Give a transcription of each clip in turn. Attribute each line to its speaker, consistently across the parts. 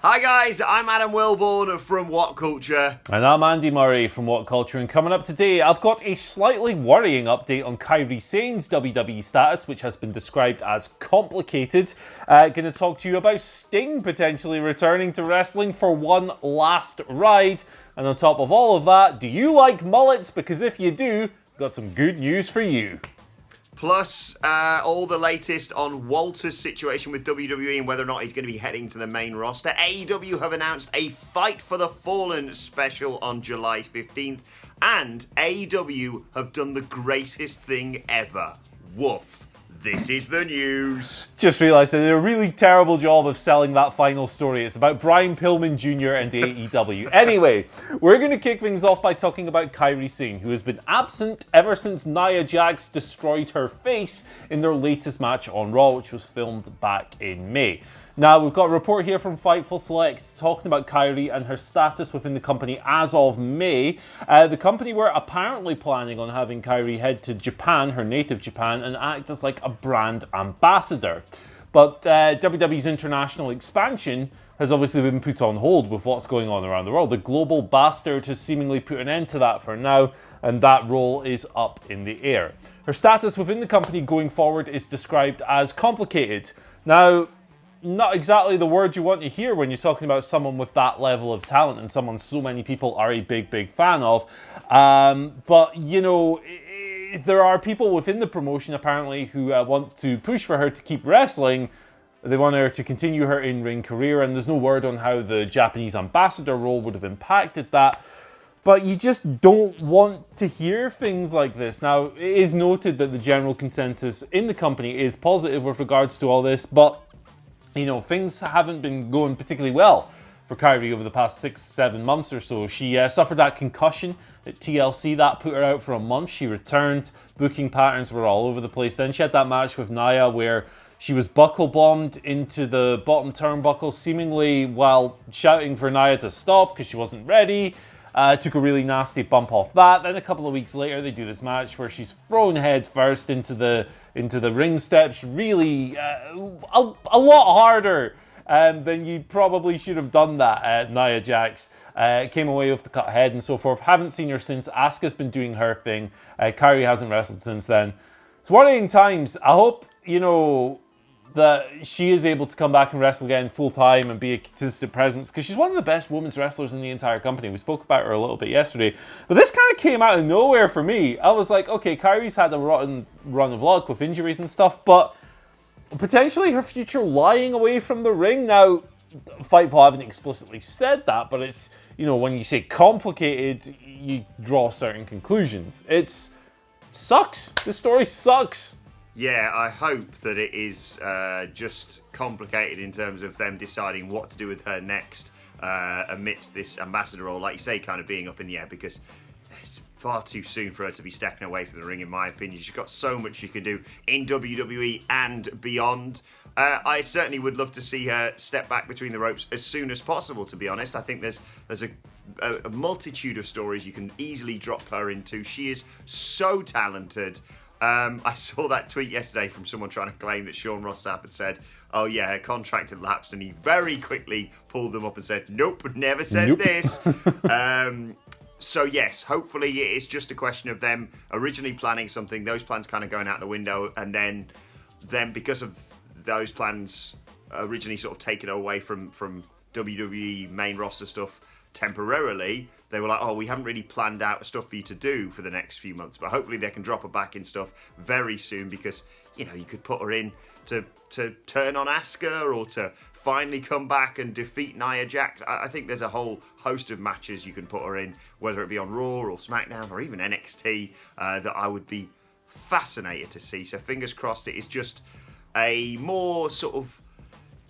Speaker 1: Hi guys, I'm Adam Wilborn from WhatCulture.
Speaker 2: And I'm Andy Murray from WhatCulture, and coming up today, I've got a slightly worrying update on Kairi Sane's WWE status, which has been described as complicated. Going to talk to you about Sting potentially returning to wrestling for one last ride. And on top of all of that, do you like mullets? Because if you do, got some good news for you.
Speaker 1: Plus, all the latest on Walter's situation with WWE and whether or not he's going to be heading to the main roster. AEW have announced a Fight for the Fallen special on July 15th. And AEW have done the greatest thing ever. Woof. This is the news.
Speaker 2: Just realised they did a really terrible job of selling that final story. It's about Brian Pillman Jr. and AEW. Anyway, we're going to kick things off by talking about Kairi Sane, who has been absent ever since Nia Jax destroyed her face in their latest match on Raw, which was filmed back in May. Now, we've got a report here from Fightful Select talking about Kairi and her status within the company as of May. The company were apparently planning on having Kairi head to Japan, her native Japan, and act as like a brand ambassador. But WWE's international expansion has obviously been put on hold with what's going on around the world. The global bastard has seemingly put an end to that for now, and that role is up in the air. Her status within the company going forward is described as complicated. Now, not exactly the word you want to hear when you're talking about someone with that level of talent and someone so many people are a big fan of. But, you know, there are people within the promotion apparently who want to push for her to keep wrestling. They want her to continue her in-ring career, and there's no word on how the Japanese ambassador role would have impacted that. But you just don't want to hear things like this. Now, it is noted that the general consensus in the company is positive with regards to all this, but you know, things haven't been going particularly well for Kairi over the past 6-7 months or so. She suffered that concussion at TLC. That put her out for a month. She returned. Booking patterns were all over the place. Then she had that match with Nia where she was buckle-bombed into the bottom turnbuckle, seemingly while shouting for Nia to stop because she wasn't ready. Took a really nasty bump off that. Then a couple of weeks later, they do this match where she's thrown head first into the ring steps. Really, a lot harder than you probably should have done that. Nia Jax came away with the cut head and so forth. Haven't seen her since. Asuka's been doing her thing. Kairi hasn't wrestled since then. It's worrying times. I hope, you know, that she is able to come back and wrestle again full-time and be a consistent presence, because she's one of the best women's wrestlers in the entire company. We spoke about her a little bit yesterday. But this kind of came out of nowhere for me. I was like, okay, Kairi's had a rotten run of luck with injuries and stuff, but potentially her future lying away from the ring. Now, Fightful haven't explicitly said that, but it's, you know, when you say complicated, you draw certain conclusions. It sucks. This story sucks.
Speaker 1: Yeah, I hope that it is just complicated in terms of them deciding what to do with her next amidst this ambassador role, like you say, kind of being up in the air, because it's far too soon for her to be stepping away from the ring, in my opinion. She's got so much she can do in WWE and beyond. I certainly would love to see her step back between the ropes as soon as possible, to be honest. I think there's a multitude of stories you can easily drop her into. She is so talented. I saw that tweet yesterday from someone trying to claim that Sean Ross Sapp had said, oh yeah, her contract had lapsed, and he very quickly pulled them up and said, nope, never said this. So yes, hopefully it is just a question of them originally planning something, those plans kind of going out the window, and then because of those plans originally sort of taken away from WWE main roster stuff temporarily, they were like, oh, we haven't really planned out stuff for you to do for the next few months, but hopefully they can drop her back in stuff very soon, because, you know, you could put her in to turn on Asuka or to finally come back and defeat Nia Jax. I think there's a whole host of matches you can put her in, whether it be on Raw or SmackDown or even NXT, that I would be fascinated to see. So fingers crossed it is just a more sort of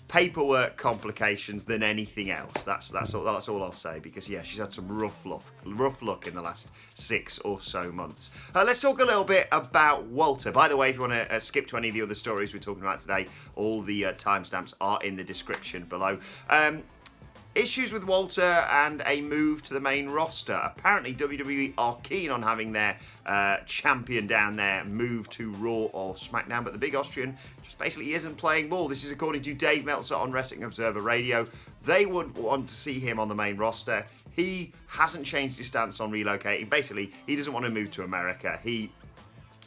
Speaker 1: paperwork complications than anything else. That's all I'll say, because yeah, she's had some rough luck in the last 6 or so months. Let's talk a little bit about Walter. By the way, if you want to skip to any of the other stories we're talking about today, all the timestamps are in the description below. Issues with Walter and a move to the main roster. Apparently WWE are keen on having their champion down there move to Raw or SmackDown, but the big Austrian just basically isn't playing ball. This is according to Dave Meltzer on Wrestling Observer Radio. They would want to see him on the main roster. He hasn't changed his stance on relocating. Basically, he doesn't want to move to America. He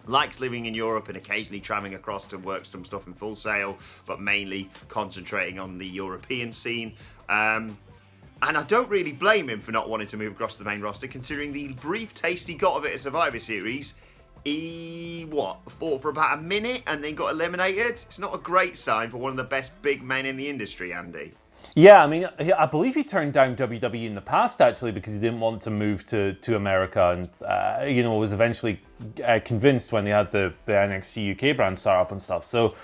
Speaker 1: likes living in Europe and occasionally traveling across to work some stuff in Full Sail, but mainly concentrating on the European scene. And I don't really blame him for not wanting to move across to the main roster, considering the brief taste he got of it at Survivor Series. He, fought for about a minute and then got eliminated? It's not a great sign for one of the best big men in the industry, Andy.
Speaker 2: Yeah, I mean, I believe he turned down WWE in the past, actually, because he didn't want to move to America, and, was eventually convinced when they had the NXT UK brand start up and stuff. So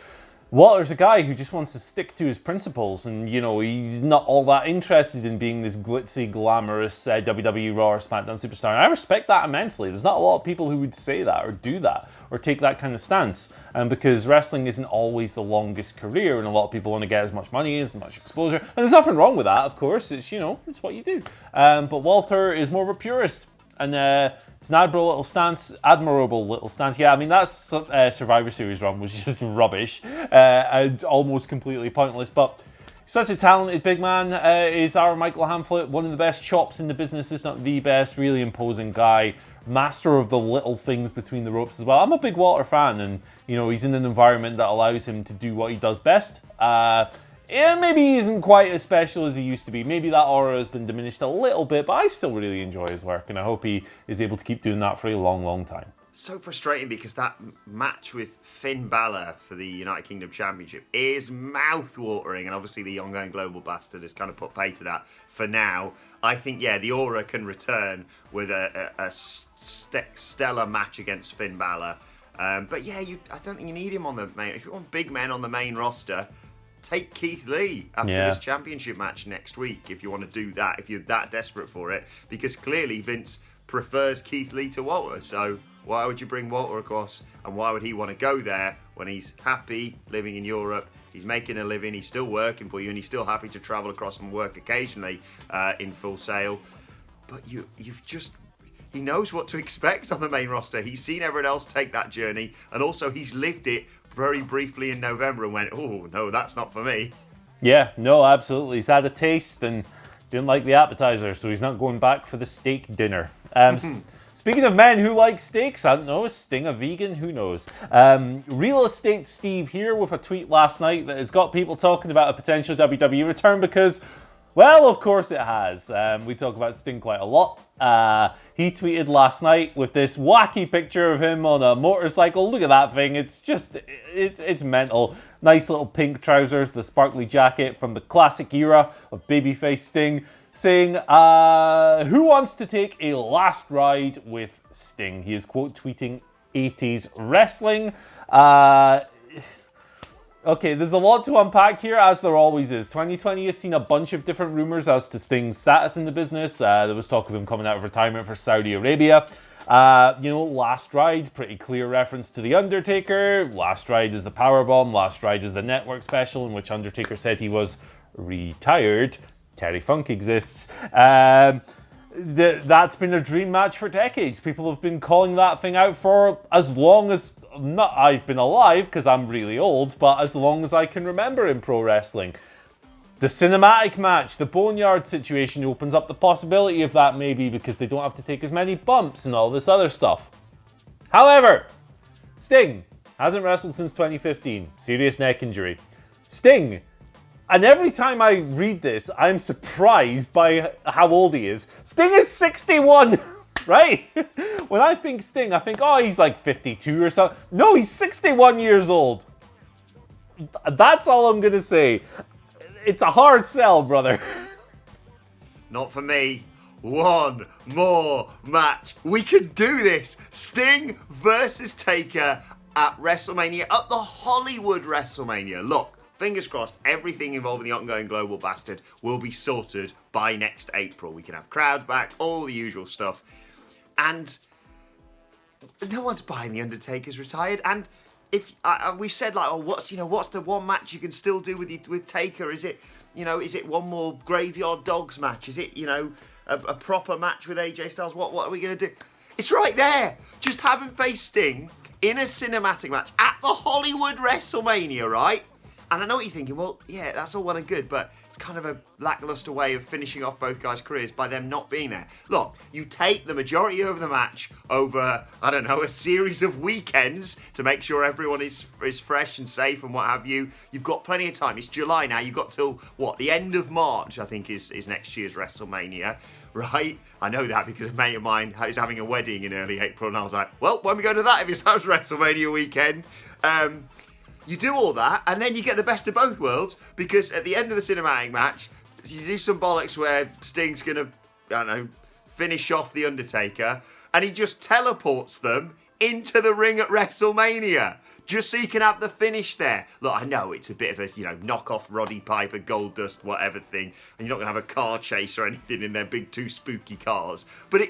Speaker 2: Walter's a guy who just wants to stick to his principles, and, he's not all that interested in being this glitzy, glamorous WWE Raw or SmackDown superstar. And I respect that immensely. There's not a lot of people who would say that or do that or take that kind of stance. Because wrestling isn't always the longest career, and a lot of people want to get as much money, as much exposure. And there's nothing wrong with that, of course. It's, it's what you do. But Walter is more of a purist. And it's an admirable little stance. Yeah, I mean, that Survivor Series run was just rubbish and almost completely pointless. But such a talented big man is our Michael Hamflett. One of the best chops in the business, if not the best. Really imposing guy. Master of the little things between the ropes as well. I'm a big Walter fan, and, he's in an environment that allows him to do what he does best. Maybe he isn't quite as special as he used to be. Maybe that aura has been diminished a little bit, but I still really enjoy his work, and I hope he is able to keep doing that for a long, long time.
Speaker 1: So frustrating, because that match with Finn Balor for the United Kingdom Championship is mouth-watering, and obviously the ongoing Global Bastard has kind of put pay to that for now. I think, the aura can return with a stellar match against Finn Balor. But I don't think you need him on the main. If you want big men on the main roster, take Keith Lee after this championship match next week, if you want to do that, if you're that desperate for it, because clearly Vince prefers Keith Lee to Walter. So why would you bring Walter across, and why would he want to go there when he's happy living in Europe? He's making a living, he's still working for you, and he's still happy to travel across and work occasionally in Full Sail. But he knows what to expect on the main roster. He's seen everyone else take that journey, and also he's lived it very briefly in November and went, oh, no, that's not for me.
Speaker 2: Yeah, no, absolutely. He's had a taste and didn't like the appetizer, so he's not going back for the steak dinner. Speaking of men who like steaks, I don't know, is Sting a vegan? Who knows? Real Estate Steve here with a tweet last night that has got people talking about a potential WWE return because, well, of course it has. We talk about Sting quite a lot. He tweeted last night with this wacky picture of him on a motorcycle. Look at that thing. It's just, it's mental. Nice little pink trousers, the sparkly jacket from the classic era of babyface Sting, saying, who wants to take a last ride with Sting? He is quote tweeting 80s wrestling. Okay, there's a lot to unpack here, as there always is. 2020 has seen a bunch of different rumors as to Sting's status in the business. There was talk of him coming out of retirement for Saudi Arabia. Last Ride, pretty clear reference to The Undertaker. Last Ride is the Powerbomb. Last Ride is the network special in which Undertaker said he was retired. Terry Funk exists. That's been a dream match for decades. People have been calling that thing out for as long as... Not I've been alive, because I'm really old, but as long as I can remember in pro wrestling. The cinematic match, the Boneyard situation opens up the possibility of that maybe because they don't have to take as many bumps and all this other stuff. However, Sting hasn't wrestled since 2015. Serious neck injury. Sting, and every time I read this, I'm surprised by how old he is. Sting is 61! Right? When I think Sting, I think, oh, he's like 52 or something. No, he's 61 years old. That's all I'm going to say. It's a hard sell, brother.
Speaker 1: Not for me. One more match. We can do this. Sting versus Taker at WrestleMania, at the Hollywood WrestleMania. Look, fingers crossed, everything involving the ongoing Global Bastard will be sorted by next April. We can have crowds back, all the usual stuff. And no one's buying The Undertaker's retired. And if we've said like, oh, what's the one match you can still do with Taker? Is it one more Graveyard Dogs match? Is it a proper match with AJ Styles? What are we gonna do? It's right there. Just have him face Sting in a cinematic match at the Hollywood WrestleMania, right? And I know what you're thinking, well, yeah, that's all well and good, but it's kind of a lackluster way of finishing off both guys' careers by them not being there. Look, you take the majority of the match over, I don't know, a series of weekends to make sure everyone is fresh and safe and what have you. You've got plenty of time. It's July now. You've got till, the end of March, I think, is next year's WrestleMania, right? I know that because a mate of mine is having a wedding in early April, and I was like, well, when we go to that if it's WrestleMania weekend? You do all that, and then you get the best of both worlds, because at the end of the cinematic match, you do some bollocks where Sting's going to, I don't know, finish off The Undertaker, and he just teleports them into the ring at WrestleMania, just so you can have the finish there. Look, I know it's a bit of a, knock-off Roddy Piper, Goldust, whatever thing, and you're not going to have a car chase or anything in their big two spooky cars, but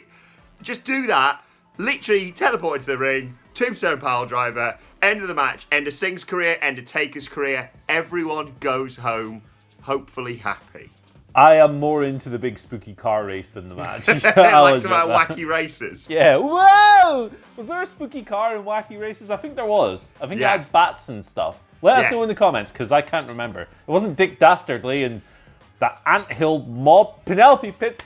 Speaker 1: just do that. Literally teleport into the ring, tombstone pile driver, end of the match, end of Sting's career, end of Taker's career. Everyone goes home, hopefully happy.
Speaker 2: I am more into the big spooky car race than the match.
Speaker 1: Like some wacky races.
Speaker 2: Yeah. Whoa! Was there a spooky car in Wacky Races? I think there was. I think it had bats and stuff. Let us know in the comments, because I can't remember. It wasn't Dick Dastardly and the anthill mob. Penelope Pitts.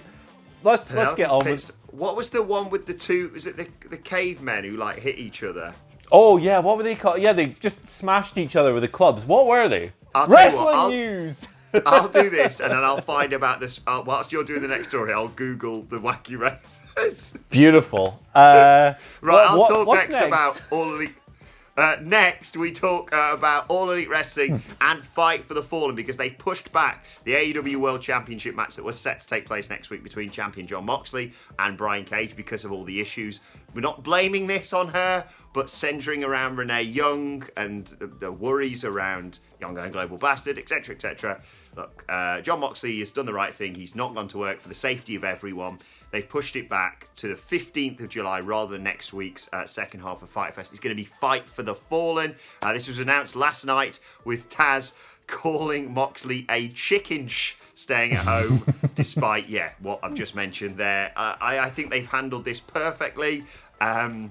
Speaker 2: Let's get on with.
Speaker 1: What was the one with the two? Is it the cavemen who hit each other?
Speaker 2: Oh yeah, what were they called? Yeah, they just smashed each other with the clubs. What were they? Wrestling news.
Speaker 1: I'll do this, and then I'll find about this. Whilst you're doing the next story, I'll Google the wacky races.
Speaker 2: Beautiful.
Speaker 1: Right, I'll talk
Speaker 2: what's
Speaker 1: next about All Elite. Next, we talk about All Elite Wrestling and Fight for the Fallen, because they pushed back the AEW World Championship match that was set to take place next week between champion Jon Moxley and Brian Cage because of all the issues. We're not blaming this on her, but centering around Renee Young and the worries around Young and Global Bastard, etc., etc. Look, Jon Moxley has done the right thing. He's not gone to work for the safety of everyone. They've pushed it back to the 15th of July rather than next week's second half of Fyter Fest. It's going to be Fight for the Fallen. This was announced last night with Taz calling Moxley a chicken staying at home, despite, what I've just mentioned there. I think they've handled this perfectly. And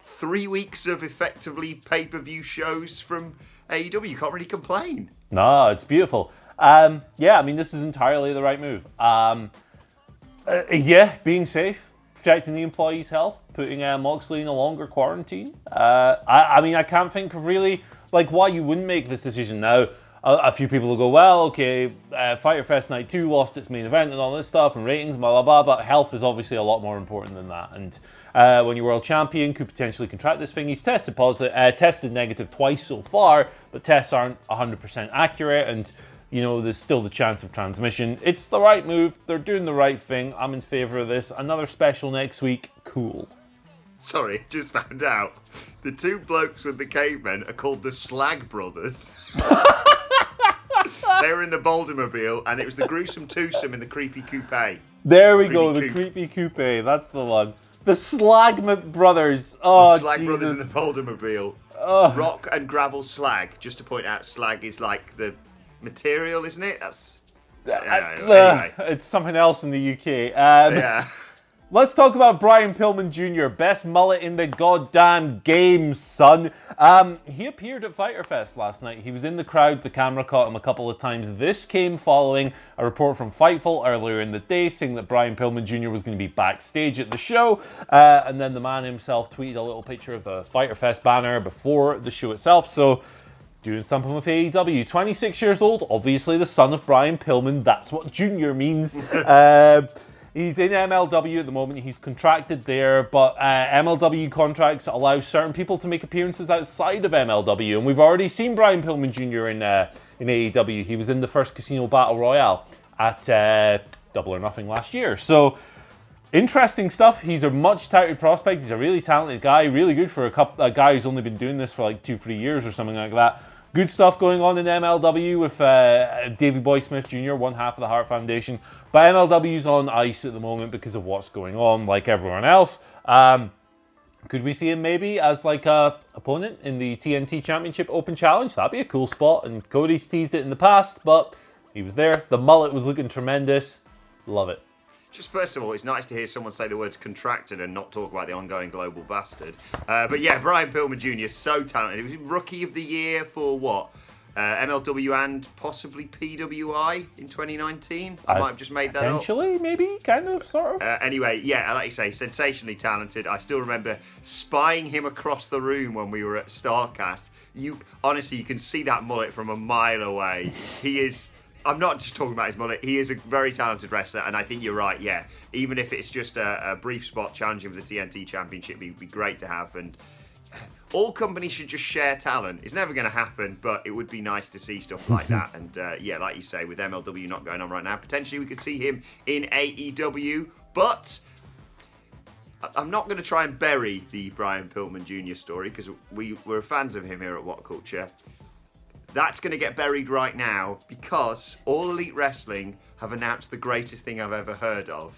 Speaker 1: 3 weeks of effectively pay-per-view shows from AEW. You can't really complain.
Speaker 2: No, it's beautiful. This is entirely the right move. Being safe, protecting the employees' health, putting Moxley in a longer quarantine. I can't think of really why you wouldn't make this decision now. A few people will go, well, okay, Fyter Fest Night 2 lost its main event and all this stuff and ratings, blah, blah, blah, but health is obviously a lot more important than that. And when your world champion could potentially contract this thing, he's tested negative twice so far, but tests aren't 100% accurate, and there's still the chance of transmission. It's the right move. They're doing the right thing. I'm in favour of this. Another special next week. Cool.
Speaker 1: Sorry, just found out. The two blokes with the cavemen are called the Slag Brothers. They were in the Bouldermobile, and it was the Gruesome Twosome in the Creepy Coupe.
Speaker 2: There we go, the Creepy Coupe. That's the one. The Slag Brothers. Oh,
Speaker 1: the Slag
Speaker 2: Jesus.
Speaker 1: Brothers in the Bouldermobile. Rock and gravel slag. Just to point out, slag is like the material, isn't it? That's anyway.
Speaker 2: It's something else in the UK. Let's talk about Brian Pillman Jr., best mullet in the goddamn game, son. He appeared at Fyter Fest last night. He was in the crowd. The camera caught him a couple of times. This came following a report from Fightful earlier in the day saying that Brian Pillman Jr. was going to be backstage at the show. And then the man himself tweeted a little picture of the Fyter Fest banner before the show itself. So, doing something with AEW. 26 years old, obviously the son of Brian Pillman. That's what Junior means. He's in MLW at the moment. He's contracted there, but MLW contracts allow certain people to make appearances outside of MLW. And we've already seen Brian Pillman Jr. in AEW. He was in the first Casino Battle Royale at Double or Nothing last year. So, interesting stuff. He's a much touted prospect. He's a really talented guy. Really good for a guy who's only been doing this for 2-3 years or something like that. Good stuff going on in MLW with Davey Boy Smith Jr., one half of the Hart Foundation. But MLW's on ice at the moment because of what's going on, like everyone else. Could we see him maybe as a opponent in the TNT Championship Open Challenge? That'd be a cool spot, and Cody's teased it in the past, but he was there. The mullet was looking tremendous. Love it.
Speaker 1: Just first of all, it's nice to hear someone say the words contracted and not talk about the ongoing global bastard. But yeah, Brian Pillman Jr. so talented. He was Rookie of the Year for what? MLW and possibly PWI in 2019. I might have just made that up.
Speaker 2: Potentially, maybe, kind of, sort of.
Speaker 1: Anyway, yeah, like you say, sensationally talented. I still remember spying him across the room when we were at StarCast. Honestly, you can see that mullet from a mile away. He is... I'm not just talking about his mullet. He is a very talented wrestler, and I think you're right, yeah. Even if it's just a brief spot challenging for the TNT Championship, it'd be great to have. And all companies should just share talent. It's never going to happen, but it would be nice to see stuff like that. And yeah, like you say, with MLW not going on right now, potentially we could see him in AEW. But I'm not going to try and bury the Brian Pillman Jr. story, because we're fans of him here at WhatCulture. That's going to get buried right now because All Elite Wrestling have announced the greatest thing I've ever heard of.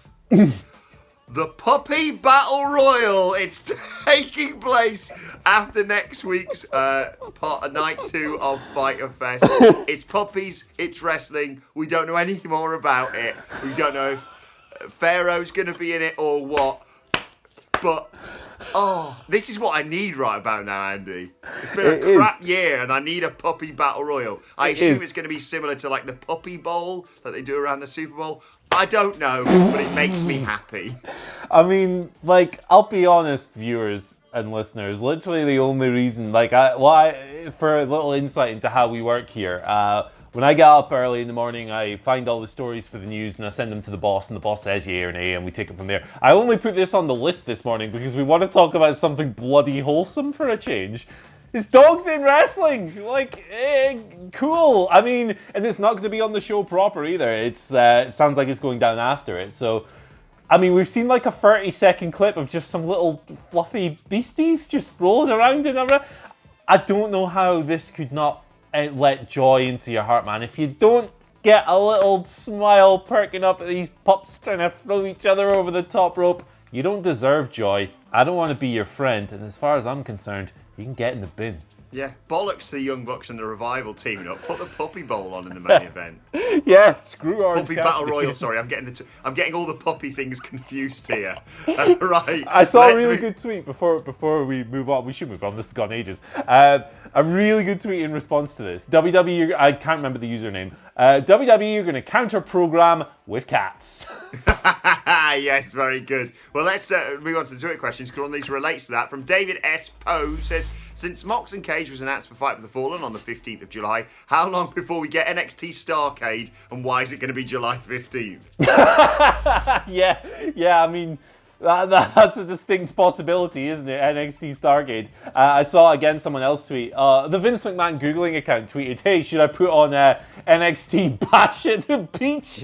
Speaker 1: The Puppy Battle Royal. It's taking place after next week's night 2 of Fyter Fest. It's puppies, it's wrestling. We don't know anything more about it. We don't know if Pharaoh's going to be in it or what. But... oh, this is what I need right about now, Andy. It's been a crap year, and I need a Puppy Battle Royal. I assume it's going to be similar to like the Puppy Bowl that they do around the Super Bowl. I don't know, but it makes me happy.
Speaker 2: I mean, like, I'll be honest, viewers and listeners, literally the only reason, like, for a little insight into how we work here, when I get up early in the morning, I find all the stories for the news and I send them to the boss, and the boss says yay or nay, and we take it from there. I only put this on the list this morning because we want to talk about something bloody wholesome for a change. It's dogs in wrestling! Like, cool. I mean, and it's not going to be on the show proper either. It sounds like it's going down after it. So, I mean, we've seen like a 30-second clip of just some little fluffy beasties just rolling around in a... I don't know how this could not let joy into your heart, man. If you don't get a little smile perking up at these pups trying to throw each other over the top rope, you don't deserve joy. I don't want to be your friend, and as far as I'm concerned, you can get in the bin.
Speaker 1: Yeah, bollocks to the Young Bucks and the Revival teaming up. Put the Puppy Bowl on in the main event.
Speaker 2: Yeah, screw Orange
Speaker 1: Puppy
Speaker 2: Cassidy.
Speaker 1: Battle Royal. Sorry, I'm getting all the puppy things confused here. Right.
Speaker 2: I saw a really good tweet before we move on. We should move on. This has gone ages. A really good tweet in response to this. WWE, I can't remember the username. WWE, you're going to counter program with cats.
Speaker 1: Yes, very good. Well, let's move on to the Twitter questions, because one of these relates to that. From David S. Poe, who says, since Mox and Cage was announced for Fight for the Fallen on the 15th of July, how long before we get NXT Starrcade, and why is it going to be July 15th?
Speaker 2: Yeah, I mean... That's a distinct possibility, isn't it? NXT Starrcade. I saw, again, someone else tweet. The Vince McMahon Googling account tweeted, hey, should I put on NXT Bash at the Beach?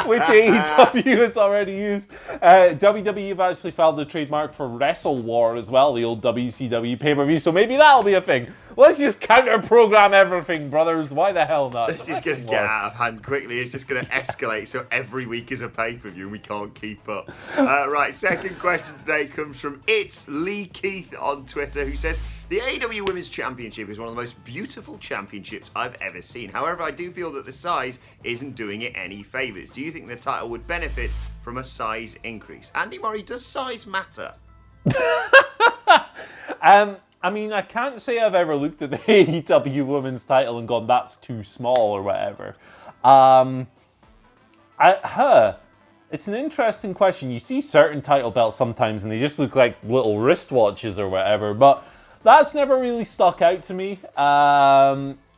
Speaker 2: Which AEW has already used. WWE have actually filed a trademark for Wrestle War as well, the old WCW pay-per-view, so maybe that'll be a thing. Let's just counter-program everything, brothers. Why the hell not?
Speaker 1: This is going to get out of hand quickly. It's just going to escalate, so every week is a pay-per-view and we can't keep up. Right. Second question today comes from It's Lee Keith on Twitter, who says, the AEW Women's Championship is one of the most beautiful championships I've ever seen. However, I do feel that the size isn't doing it any favours. Do you think the title would benefit from a size increase? Andy Murray, does size matter?
Speaker 2: I mean, I can't say I've ever looked at the AEW Women's title and gone, that's too small or whatever. It's an interesting question. You see certain title belts sometimes and they just look like little wristwatches or whatever, but that's never really stuck out to me.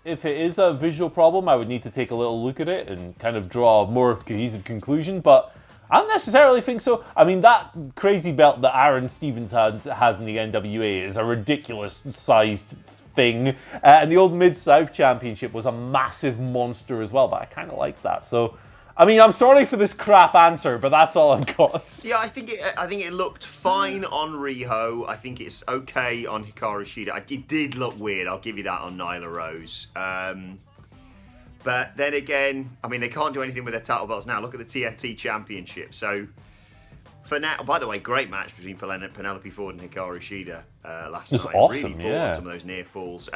Speaker 2: If it is a visual problem, I would need to take a little look at it and kind of draw a more cohesive conclusion, but I don't necessarily think so. I mean, that crazy belt that Aaron Stevens has in the NWA is a ridiculous-sized thing, and the old Mid-South Championship was a massive monster as well, but I kind of like that, so... I mean, I'm sorry for this crap answer, but that's all I've got.
Speaker 1: Yeah, I think it looked fine on Riho. I think it's okay on Hikaru Shida. It did look weird. I'll give you that on Nyla Rose. But then again, I mean, they can't do anything with their title belts now. Look at the TNT Championship. So for now, by the way, great match between Penelope Ford and Hikaru Shida last night.
Speaker 2: It was awesome,
Speaker 1: really brought on some of those near falls.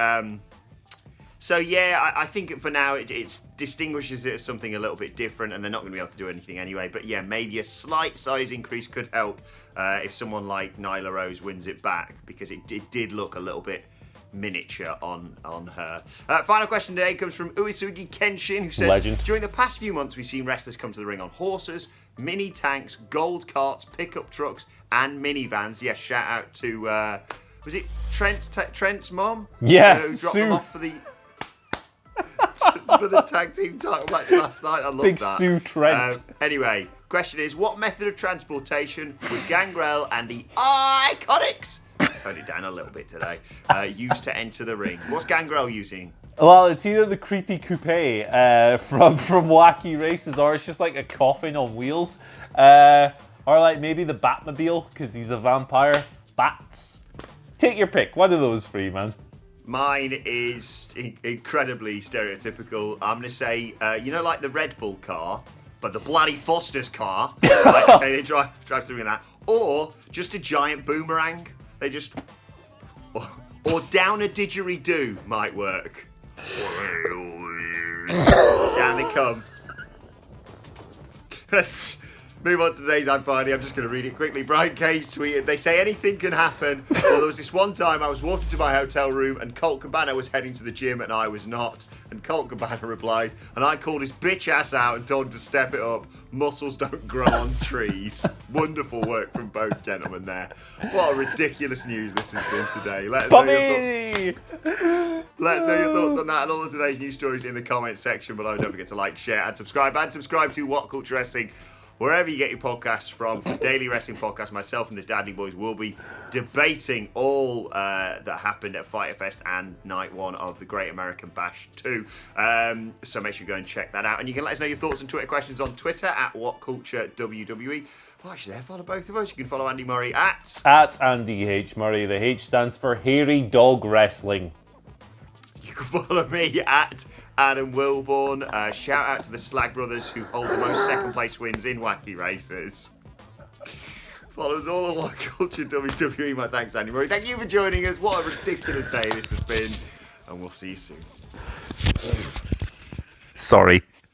Speaker 1: So yeah, I think for now it distinguishes it as something a little bit different, and they're not going to be able to do anything anyway. But yeah, maybe a slight size increase could help if someone like Nyla Rose wins it back, because it did look a little bit miniature on her. Final question today comes from Uesugi Kenshin, who says,
Speaker 2: Legend.
Speaker 1: During the past few months, we've seen wrestlers come to the ring on horses, mini tanks, gold carts, pickup trucks, and minivans. Yes, shout out to was it Trent's mom?
Speaker 2: Yes,
Speaker 1: who dropped
Speaker 2: Sue.
Speaker 1: them off for the tag team title match last night. I love
Speaker 2: Big
Speaker 1: that.
Speaker 2: Sue Trent.
Speaker 1: Anyway, question is, what method of transportation was Gangrel and the Iconics, tone it down a little bit today, used to enter the ring? What's Gangrel using?
Speaker 2: Well, it's either the creepy coupe from Wacky Races, or it's just like a coffin on wheels. Or like maybe the Batmobile, because he's a vampire. Bats. Take your pick. One of those three, man.
Speaker 1: Mine is incredibly stereotypical. I'm going to say, like the Red Bull car, but the bloody Foster's car. Right? Okay, they drive through in that. Or just a giant boomerang. They just... Or down a didgeridoo might work. Down they come. Let's move on to today's I'm Finally. I'm just going to read it quickly. Brian Cage tweeted, they say anything can happen. Well, there was this one time I was walking to my hotel room and Colt Cabana was heading to the gym and I was not. And Colt Cabana replied, and I called his bitch ass out and told him to step it up. Muscles don't grow on trees. Wonderful work from both gentlemen there. What a ridiculous news this has been today. Let us know your thoughts on that and all of today's news stories in the comments section below. Don't forget to like, share, and subscribe. And subscribe to What Culture Wrestling, wherever you get your podcasts from. For daily wrestling podcast, myself and the Daddy Boys will be debating all that happened at Fyter Fest and night one of the Great American Bash 2. So make sure you go and check that out. And you can let us know your thoughts and Twitter questions on Twitter at WhatCultureWWE. Well, actually, follow both of us. You can follow Andy Murray at
Speaker 2: Andy H. Murray. The H stands for Hairy Dog Wrestling.
Speaker 1: You can follow me at Adam Wilborn. Shout out to the Slag Brothers, who hold the most second place wins in Wacky Races. Follow us all on What Culture WWE. My thanks, Andy Murray. Thank you for joining us. What a ridiculous day this has been. And we'll see you soon.
Speaker 2: Sorry.